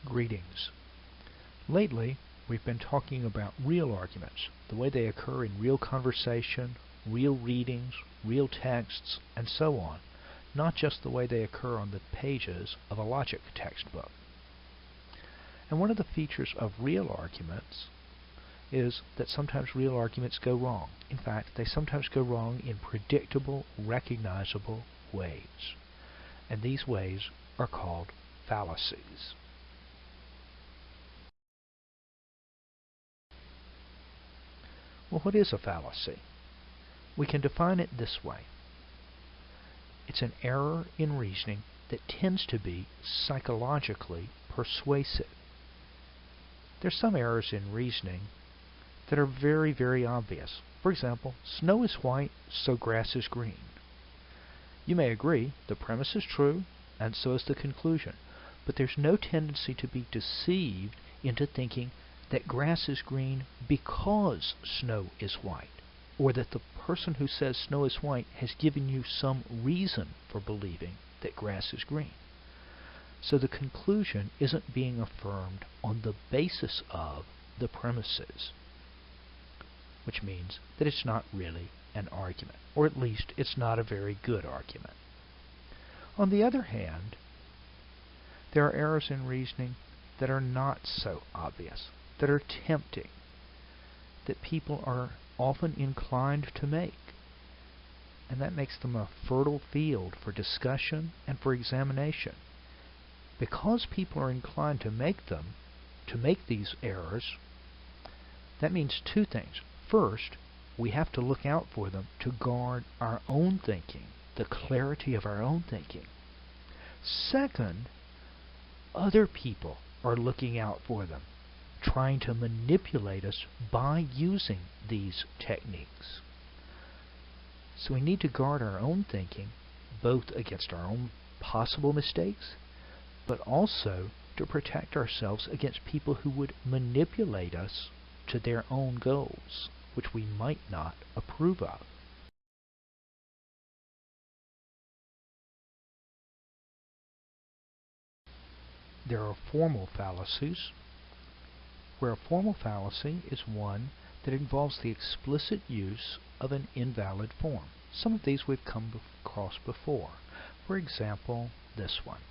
Greetings. Lately, we've been talking about real arguments, the way they occur in real conversation, real readings, real texts, and so on, not just the way they occur on the pages of a logic textbook. And one of the features of real arguments is that sometimes real arguments go wrong. In fact, they sometimes go wrong in predictable, recognizable ways. And these ways are called fallacies. Well, what is a fallacy? We can define it this way. It's an error in reasoning that tends to be psychologically persuasive. There's some errors in reasoning that are very, very obvious. For example, snow is white, so grass is green. You may agree the premise is true, and so is the conclusion, but there's no tendency to be deceived into thinking that grass is green because snow is white, or that the person who says snow is white has given you some reason for believing that grass is green. So the conclusion isn't being affirmed on the basis of the premises, which means that it's not really an argument, or at least it's not a very good argument. On the other hand, there are errors in reasoning that are not so obvious, that are tempting, that people are often inclined to make. And that makes them a fertile field for discussion and for examination. Because people are inclined to make these errors, that means two things. First, we have to look out for them to guard our own thinking, the clarity of our own thinking. Second, other people are looking out for them, trying to manipulate us by using these techniques. So we need to guard our own thinking, both against our own possible mistakes, but also to protect ourselves against people who would manipulate us to their own goals, which we might not approve of. There are formal fallacies, where a formal fallacy is one that involves the explicit use of an invalid form. Some of these we've come across before. For example, this one,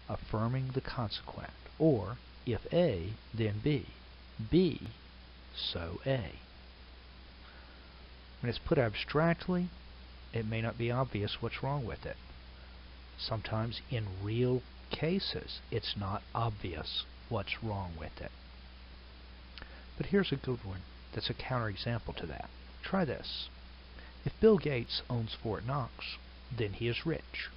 affirming the consequent, or if A, then B. B, so A. When it's put abstractly, it may not be obvious what's wrong with it. Sometimes in real cases, it's not obvious what's wrong with it. But here's a good one that's a counterexample to that. Try this. If Bill Gates owns Fort Knox, then he is rich.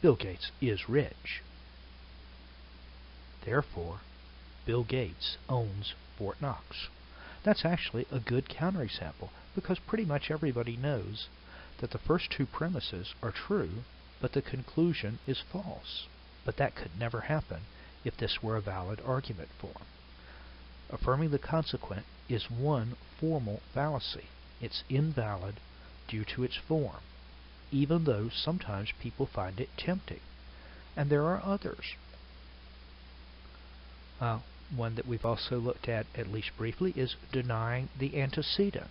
Bill Gates is rich. Therefore, Bill Gates owns Fort Knox. That's actually a good counterexample, because pretty much everybody knows that the first two premises are true, but the conclusion is false. But that could never happen if this were a valid argument form. Affirming the consequent is one formal fallacy. It's invalid due to its form, even though sometimes people find it tempting. And there are others. One that we've also looked at least briefly is denying the antecedent.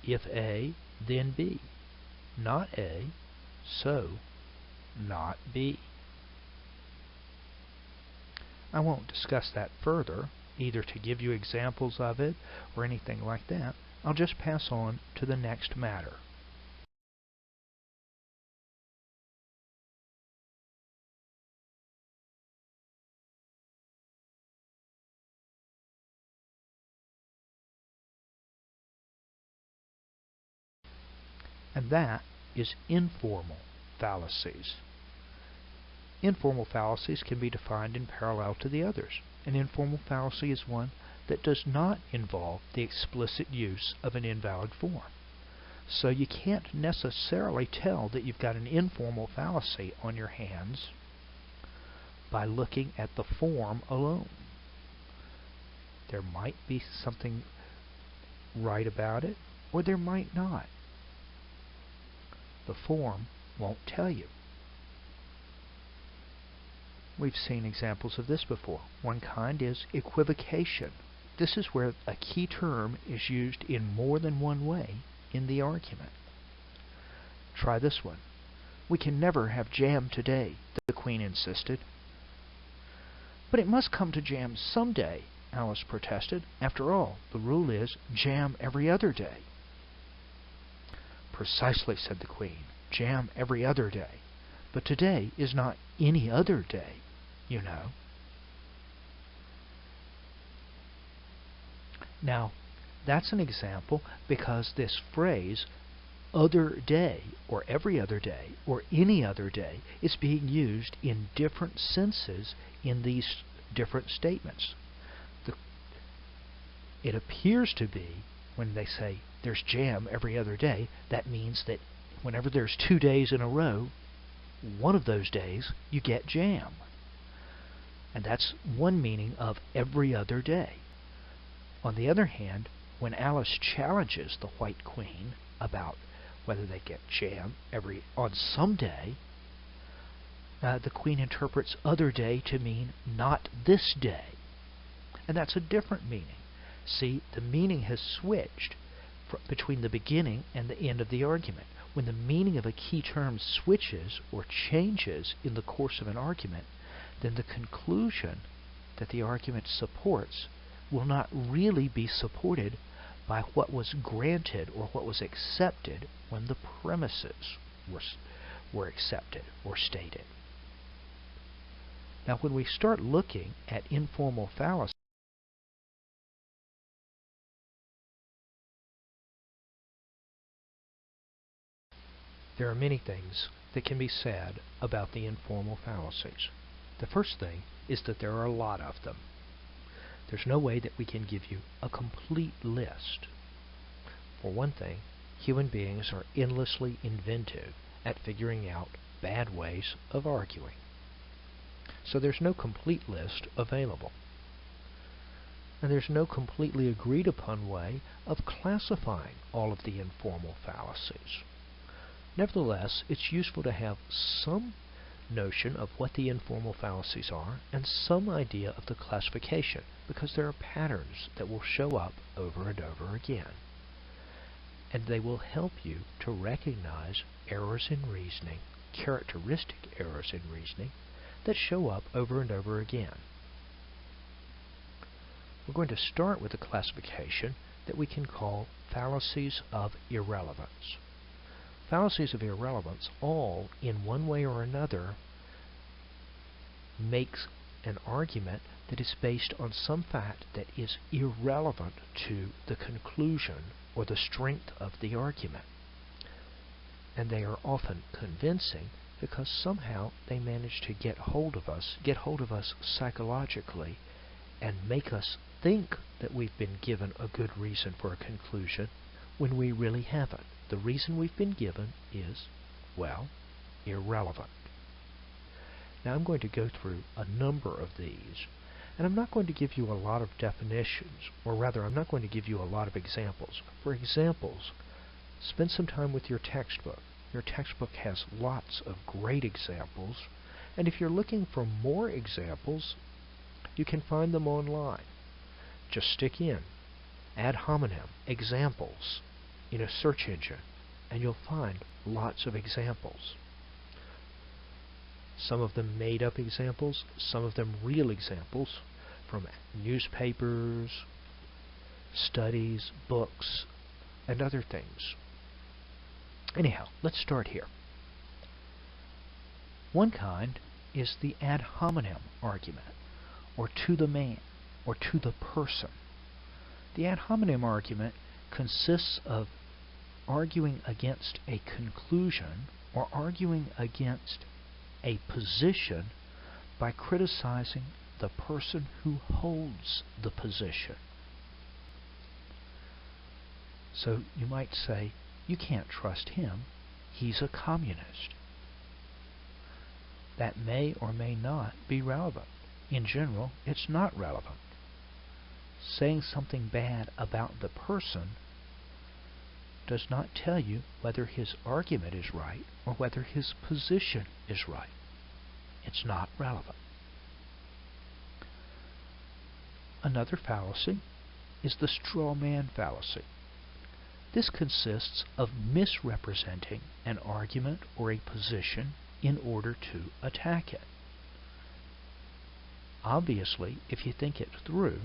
If A, then B. Not A, so not B. I won't discuss that further, either to give you examples of it or anything like that. I'll just pass on to the next matter. And that is informal fallacies. Informal fallacies can be defined in parallel to the others. An informal fallacy is one that does not involve the explicit use of an invalid form. So you can't necessarily tell that you've got an informal fallacy on your hands by looking at the form alone. There might be something right about it, or there might not. The form won't tell you. We've seen examples of this before. One kind is equivocation. This is where a key term is used in more than one way in the argument. Try this one. "We can never have jam today," the Queen insisted. "But it must come to jam some day," Alice protested. "After all, the rule is jam every other day." "Precisely," said the Queen. "Jam every other day. But today is not any other day, you know." Now, that's an example because this phrase, other day, or every other day, or any other day, is being used in different senses in these different statements. It appears to be, when they say there's jam every other day, that means that whenever there's 2 days in a row, one of those days you get jam. And that's one meaning of every other day. On the other hand, when Alice challenges the White Queen about whether they get jam on some day, the Queen interprets other day to mean not this day. And that's a different meaning. See, the meaning has switched between the beginning and the end of the argument. When the meaning of a key term switches or changes in the course of an argument, then the conclusion that the argument supports will not really be supported by what was granted or what was accepted when the premises were accepted or stated. Now, when we start looking at informal fallacies, there are many things that can be said about the informal fallacies. The first thing is that there are a lot of them. There's no way that we can give you a complete list. For one thing, human beings are endlessly inventive at figuring out bad ways of arguing. So there's no complete list available. And there's no completely agreed upon way of classifying all of the informal fallacies. Nevertheless, it's useful to have some notion of what the informal fallacies are and some idea of the classification, because there are patterns that will show up over and over again. And they will help you to recognize errors in reasoning, characteristic errors in reasoning, that show up over and over again. We're going to start with a classification that we can call fallacies of irrelevance. Fallacies of irrelevance all, in one way or another, makes an argument that is based on some fact that is irrelevant to the conclusion or the strength of the argument. And they are often convincing because somehow they manage to get hold of us psychologically, and make us think that we've been given a good reason for a conclusion when we really haven't. The reason we've been given is, well, irrelevant. Now I'm going to go through a number of these, and I'm not going to give you a lot of definitions, or rather I'm not going to give you a lot of examples. For examples, spend some time with your textbook. Your textbook has lots of great examples, and if you're looking for more examples, you can find them online. Just stick in ad hominem examples in a search engine, and you'll find lots of examples. Some of them made-up examples, some of them real examples from newspapers, studies, books, and other things. Anyhow, let's start here. One kind is the ad hominem argument, or to the man, or to the person. The ad hominem argument consists of arguing against a conclusion or arguing against a position by criticizing the person who holds the position. So you might say, you can't trust him, he's a communist. That may or may not be relevant. In general, it's not relevant. Saying something bad about the person does not tell you whether his argument is right or whether his position is right. It's not relevant. Another fallacy is the straw man fallacy. This consists of misrepresenting an argument or a position in order to attack it. Obviously, if you think it through,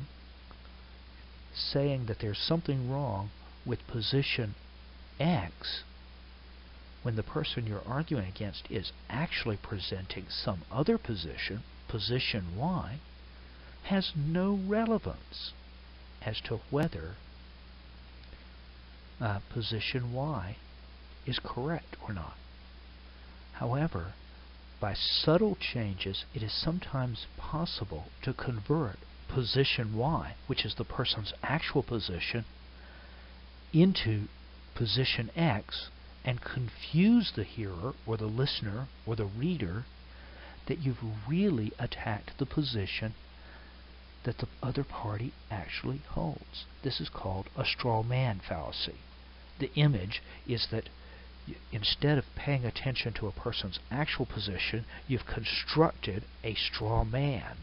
saying that there's something wrong with position X when the person you're arguing against is actually presenting some other position, position Y, has no relevance as to whether position Y is correct or not. However, by subtle changes, it is sometimes possible to convert position Y, which is the person's actual position, into position X and confuse the hearer or the listener or the reader that you've really attacked the position that the other party actually holds. This is called a straw man fallacy. The image is that instead of paying attention to a person's actual position, you've constructed a straw man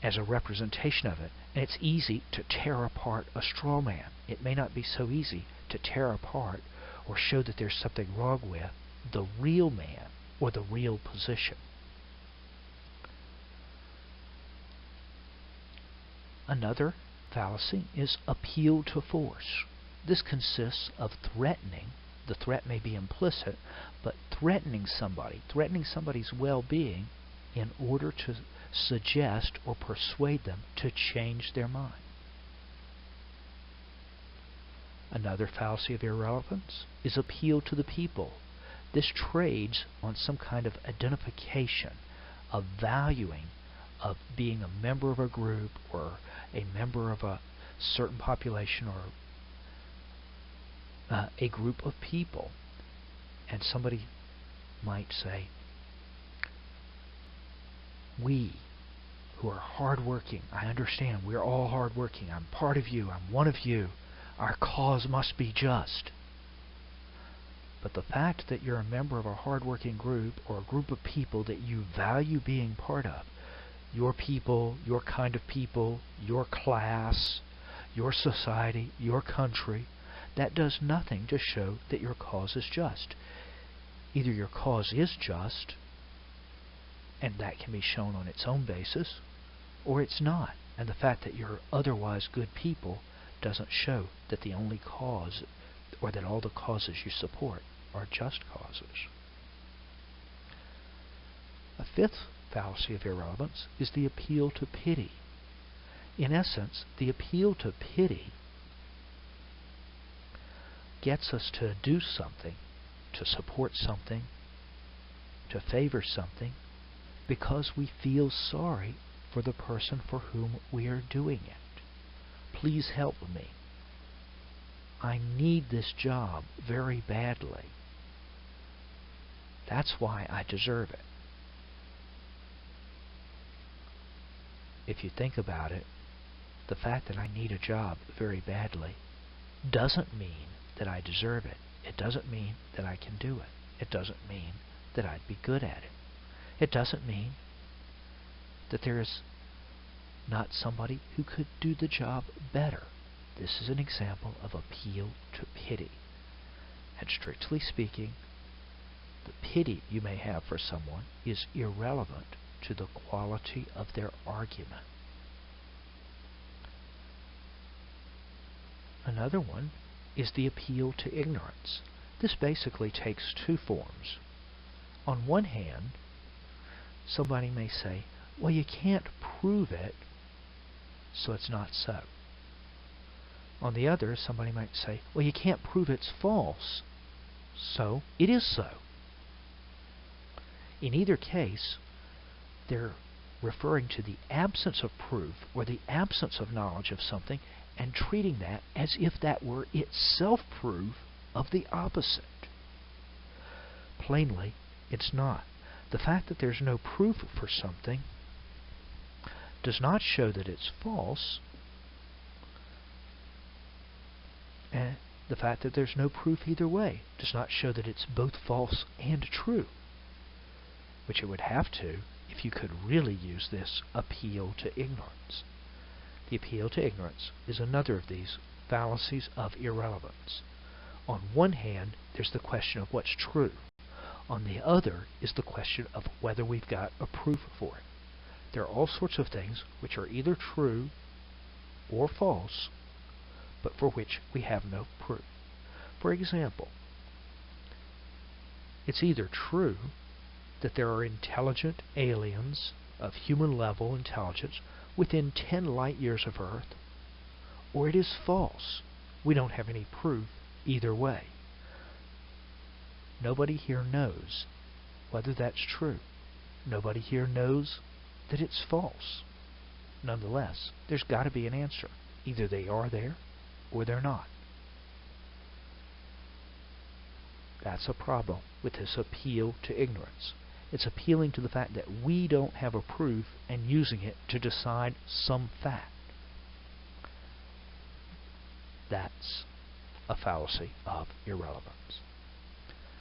as a representation of it. And it's easy to tear apart a straw man. It may not be so easy to tear apart or show that there's something wrong with the real man or the real position. Another fallacy is appeal to force. This consists of threatening. The threat may be implicit, but threatening somebody's well-being in order to suggest or persuade them to change their mind. Another fallacy of irrelevance is appeal to the people. This trades on some kind of identification, of valuing, of being a member of a group or a member of a certain population or a group of people. And somebody might say, we who are hardworking, I understand, we're all hardworking, I'm part of you, I'm one of you, our cause must be just. But the fact that you're a member of a hardworking group or a group of people that you value being part of, your people, your kind of people, your class, your society, your country, that does nothing to show that your cause is just. Either your cause is just, and that can be shown on its own basis, or it's not. And the fact that you're otherwise good people doesn't show that the only cause, or that all the causes you support, are just causes. A fifth fallacy of irrelevance is the appeal to pity. In essence, the appeal to pity gets us to do something, to support something, to favor something, because we feel sorry for the person for whom we are doing it. Please help me. I need this job very badly. That's why I deserve it. If you think about it, the fact that I need a job very badly doesn't mean that I deserve it. It doesn't mean that I can do it. It doesn't mean that I'd be good at it. It doesn't mean that there is not somebody who could do the job better. This is an example of appeal to pity. And strictly speaking, the pity you may have for someone is irrelevant to the quality of their argument. Another one is the appeal to ignorance. This basically takes two forms. On one hand, somebody may say, well, you can't prove it, so it's not so. On the other, somebody might say, well, you can't prove it's false, so it is so. In either case, they're referring to the absence of proof or the absence of knowledge of something and treating that as if that were itself proof of the opposite. Plainly, it's not. The fact that there's no proof for something does not show that it's false, and the fact that there's no proof either way does not show that it's both false and true, which it would have to if you could really use this appeal to ignorance. The appeal to ignorance is another of these fallacies of irrelevance. On one hand, there's the question of what's true. On the other is the question of whether we've got a proof for it. There are all sorts of things which are either true or false, but for which we have no proof. For example, it's either true that there are intelligent aliens of human level intelligence within 10 light years of Earth, or it is false. We don't have any proof either way. Nobody here knows whether that's true. Nobody here knows that it's false. Nonetheless, there's got to be an answer. Either they are there or they're not. That's a problem with this appeal to ignorance. It's appealing to the fact that we don't have a proof and using it to decide some fact. That's a fallacy of irrelevance.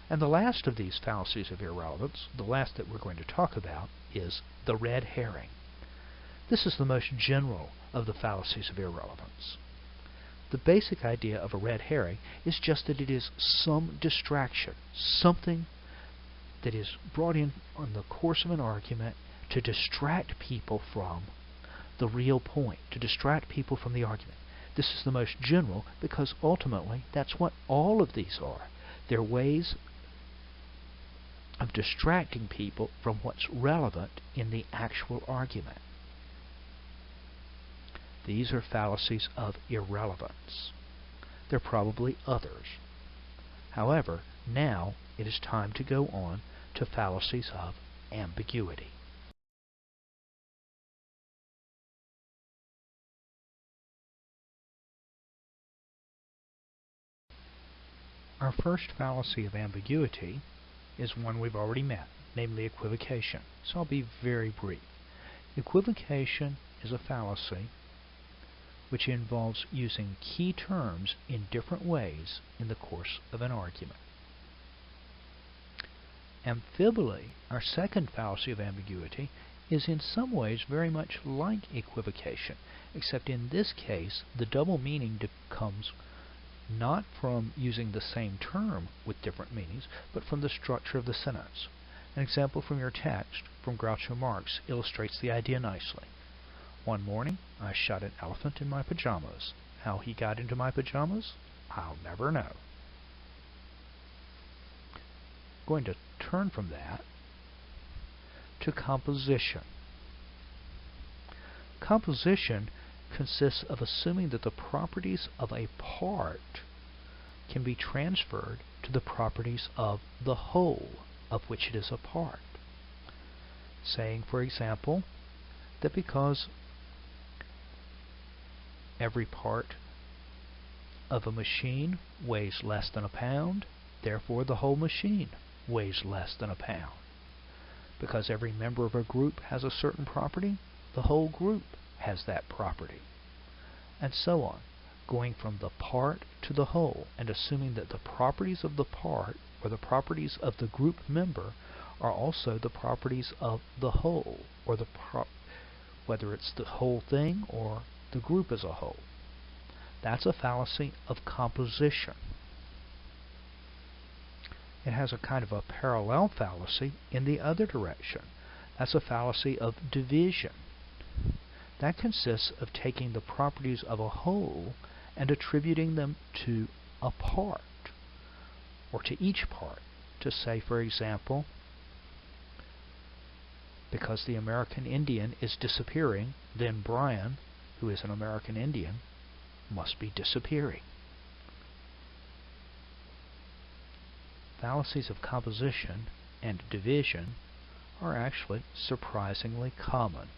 And the last of these fallacies of irrelevance, the last that we're going to talk about, is the red herring. This is the most general of the fallacies of irrelevance. The basic idea of a red herring is just that it is some distraction, something that is brought in on the course of an argument to distract people from the real point, to distract people from the argument. This is the most general because ultimately that's what all of these are. They're ways of distracting people from what's relevant in the actual argument. These are fallacies of irrelevance. There are probably others. However, now it is time to go on to fallacies of ambiguity. Our first fallacy of ambiguity is one we've already met, namely equivocation. So I'll be very brief. Equivocation is a fallacy which involves using key terms in different ways in the course of an argument. Amphibole, our second fallacy of ambiguity, is in some ways very much like equivocation, except in this case the double meaning comes not from using the same term with different meanings, but from the structure of the sentence. An example from your text, from Groucho Marx, illustrates the idea nicely. One morning, I shot an elephant in my pajamas. How he got into my pajamas, I'll never know. I'm going to turn from that to composition. Composition consists of assuming that the properties of a part can be transferred to the properties of the whole of which it is a part. Saying, for example, that because every part of a machine weighs less than a pound, therefore the whole machine weighs less than a pound. Because every member of a group has a certain property, the whole group has that property. And so on, going from the part to the whole, and assuming that the properties of the part, or the properties of the group member, are also the properties of the whole, or whether it's the whole thing or the group as a whole. That's a fallacy of composition. It has a kind of a parallel fallacy in the other direction. That's a fallacy of division. That consists of taking the properties of a whole and attributing them to a part, or to each part. To say, for example, because the American Indian is disappearing, then Brian, who is an American Indian, must be disappearing. Fallacies of composition and division are actually surprisingly common.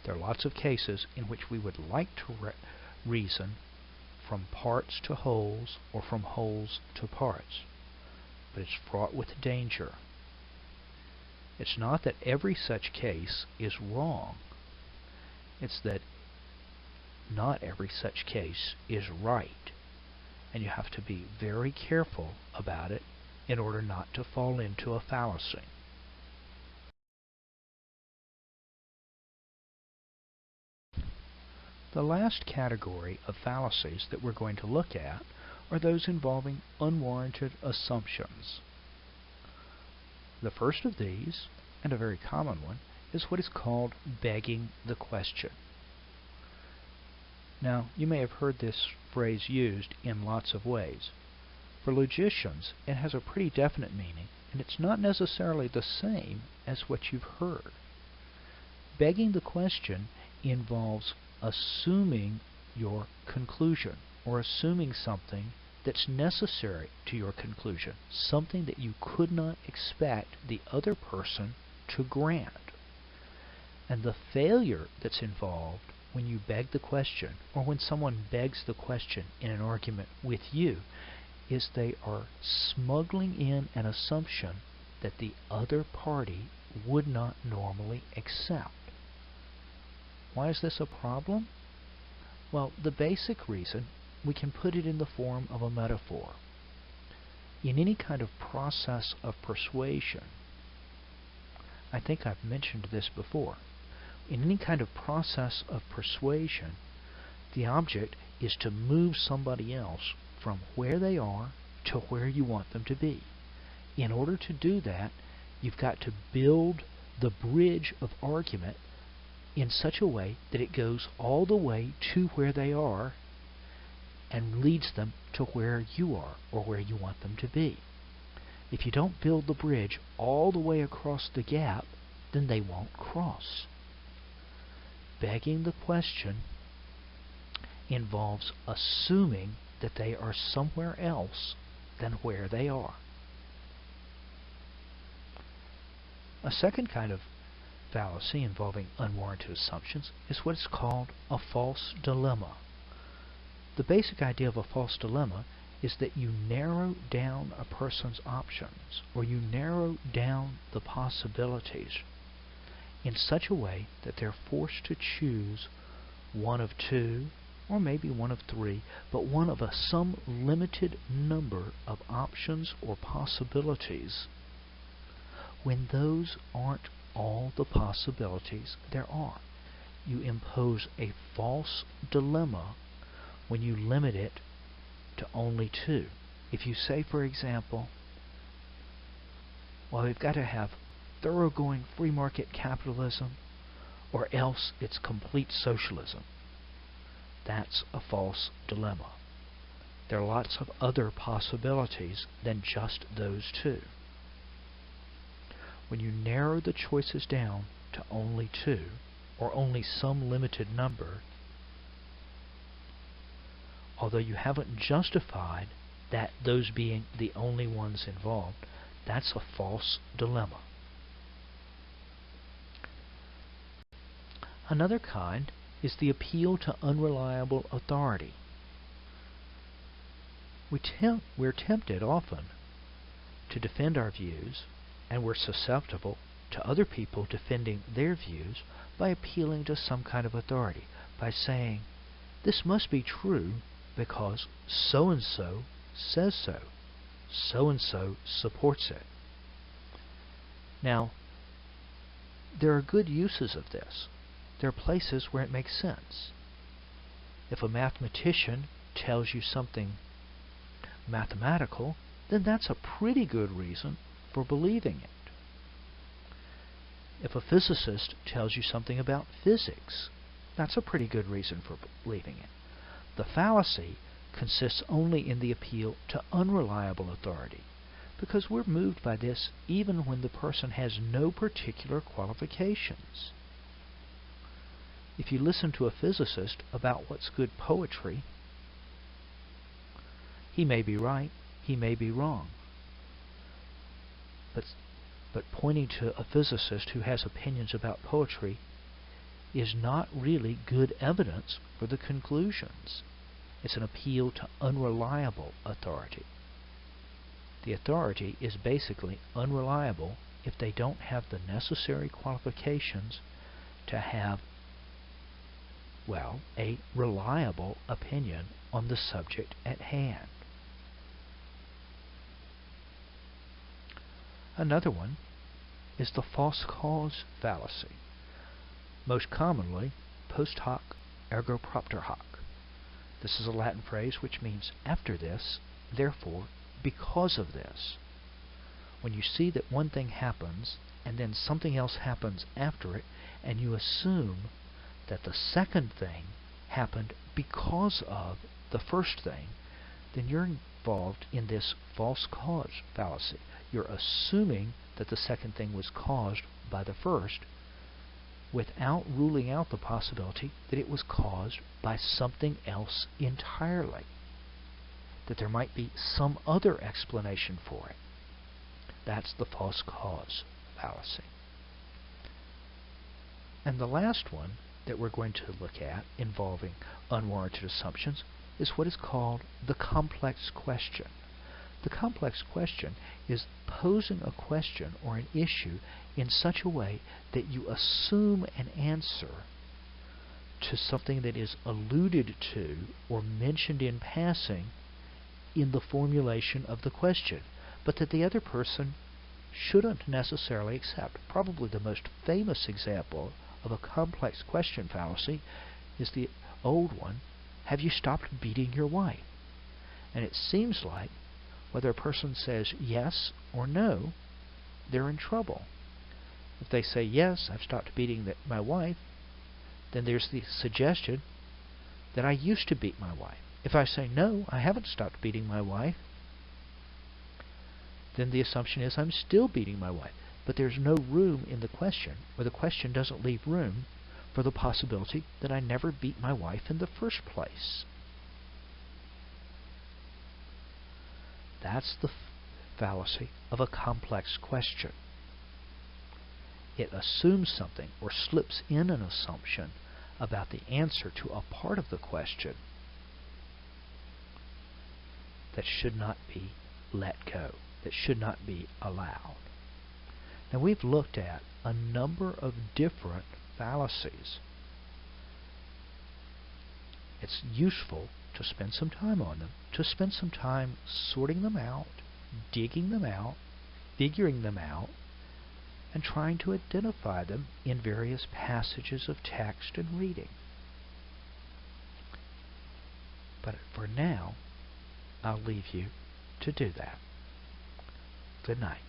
There are lots of cases in which we would like to reason from parts to wholes or from wholes to parts, but it's fraught with danger. It's not that every such case is wrong. It's that not every such case is right, and you have to be very careful about it in order not to fall into a fallacy. The last category of fallacies that we're going to look at are those involving unwarranted assumptions. The first of these, and a very common one, is what is called begging the question. Now, you may have heard this phrase used in lots of ways. For logicians, it has a pretty definite meaning, and it's not necessarily the same as what you've heard. Begging the question involves assuming your conclusion, or assuming something that's necessary to your conclusion, something that you could not expect the other person to grant. And the failure that's involved when you beg the question, or when someone begs the question in an argument with you, is they are smuggling in an assumption that the other party would not normally accept. Why is this a problem? Well, the basic reason, we can put it in the form of a metaphor. In any kind of process of persuasion, I think I've mentioned this before, in any kind of process of persuasion, the object is to move somebody else from where they are to where you want them to be. In order to do that, you've got to build the bridge of argument in such a way that it goes all the way to where they are and leads them to where you are, or where you want them to be. If you don't build the bridge all the way across the gap, then they won't cross. Begging the question involves assuming that they are somewhere else than where they are. A second kind of fallacy involving unwarranted assumptions is what is called a false dilemma. The basic idea of a false dilemma is that you narrow down a person's options, or you narrow down the possibilities in such a way that they're forced to choose one of two, or maybe one of three, but one of some limited number of options or possibilities, when those aren't all the possibilities there are. You impose a false dilemma when you limit it to only two. If you say, for example, well, we've got to have thoroughgoing free market capitalism, or else it's complete socialism. That's a false dilemma. There are lots of other possibilities than just those two. When you narrow the choices down to only two, or only some limited number, although you haven't justified that those being the only ones involved, that's a false dilemma. Another kind is the appeal to unreliable authority. We're tempted often to defend our views, and we're susceptible to other people defending their views by appealing to some kind of authority, by saying, this must be true because so-and-so says so. So-and-so supports it. Now, there are good uses of this. There are places where it makes sense. If a mathematician tells you something mathematical, then that's a pretty good reason for believing it. If a physicist tells you something about physics, that's a pretty good reason for believing it. The fallacy consists only in the appeal to unreliable authority, because we're moved by this even when the person has no particular qualifications. If you listen to a physicist about what's good poetry, he may be right, he may be wrong. But pointing to a physicist who has opinions about poetry is not really good evidence for the conclusions. It's an appeal to unreliable authority. The authority is basically unreliable if they don't have the necessary qualifications to have, well, a reliable opinion on the subject at hand. Another one is the false cause fallacy. Most commonly, post hoc ergo propter hoc. This is a Latin phrase which means after this, therefore, because of this. When you see that one thing happens and then something else happens after it, and you assume that the second thing happened because of the first thing, then you're involved in this false cause fallacy. You're assuming that the second thing was caused by the first without ruling out the possibility that it was caused by something else entirely, that there might be some other explanation for it. That's the false cause fallacy. And the last one that we're going to look at involving unwarranted assumptions is what is called the complex question. The complex question is posing a question or an issue in such a way that you assume an answer to something that is alluded to or mentioned in passing in the formulation of the question, but that the other person shouldn't necessarily accept. Probably the most famous example of a complex question fallacy is the old one, have you stopped beating your wife? And it seems like whether a person says yes or no, they're in trouble. If they say yes, I've stopped beating my wife, then there's the suggestion that I used to beat my wife. If I say no, I haven't stopped beating my wife, then the assumption is I'm still beating my wife. But there's no room in the question, or the question doesn't leave room for the possibility that I never beat my wife in the first place. That's the fallacy of a complex question. It assumes something or slips in an assumption about the answer to a part of the question that should not be let go, that should not be allowed. Now, we've looked at a number of different fallacies. It's useful to spend some time on them, to spend some time sorting them out, digging them out, figuring them out, and trying to identify them in various passages of text and reading. But for now, I'll leave you to do that. Good night.